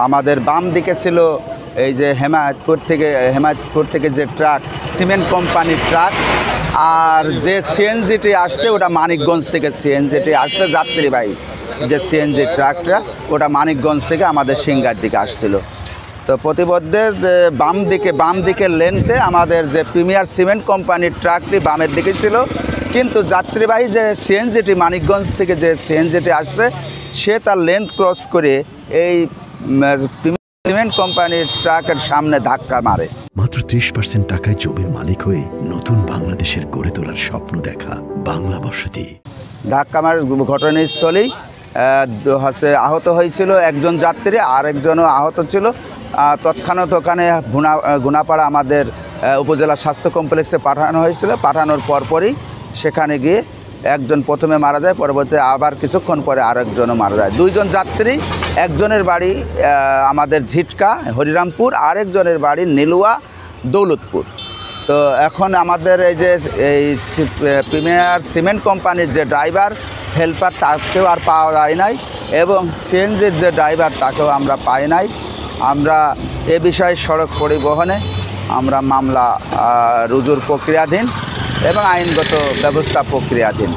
আমাদের বাম দিকে ছিল এই যে হেমায়তপুর থেকে যে ট্রাক, সিমেন্ট কোম্পানির ট্রাক, আর যে সিএনজিটি আসছে ওটা মানিকগঞ্জ থেকে সিএনজিটি আসছে যাত্রীবাহী যে সিএনজি ট্রাকটা, ওটা মানিকগঞ্জ থেকে আমাদের সিংগার দিকে আসছিল। তো প্রতিবদ্ধের যে বাম দিকের লেনতে আমাদের যে প্রিমিয়ার সিমেন্ট কোম্পানির ট্রাকটি বামের দিকে ছিল, কিন্তু যাত্রীবাহী যে সিএনজিটি মানিকগঞ্জ থেকে যে সিএনজিটি আসছে সে তার লেন্থ ক্রস করে এই সিমেন্ট কোম্পানির ট্রাকের সামনে ধাক্কা মারে। মাত্র 30% টাকায় জমির মালিক হয়ে নতুন বাংলাদেশের গড়ে তোলার স্বপ্ন দেখা বাংলা বসতি। ধাক্কা মারার ঘটনাস্থলেই আহত হয়েছিল একজন যাত্রী, আর একজনও আহত ছিল। তৎক্ষণাৎ ওখানে গুনাপাড়া আমাদের উপজেলা স্বাস্থ্য কমপ্লেক্সে পাঠানো হয়েছিল। পাঠানোর পরপরই সেখানে গিয়ে একজন প্রথমে মারা যায়, পরবর্তী আবার কিছুক্ষণ পরে আরেকজনও মারা যায়। দুইজন যাত্রী, একজনের বাড়ি আমাদের ঝিটকা হরিরামপুর, আরেকজনের বাড়ি নীলুয়া দৌলতপুর। তো এখন আমাদের এই প্রিমিয়ার সিমেন্ট কোম্পানির যে ড্রাইভার হেল্পার তাকেও আর পাওয়া যায় নাই, এবং সিএনজির যে ড্রাইভার তাকেও আমরা পাই নাই। আমরা এ বিষয়ে সড়ক পরিবহনে আমরা মামলা রুজুর প্রক্রিয়াধীন এবং আইনগত ব্যবস্থা প্রক্রিয়াধীন।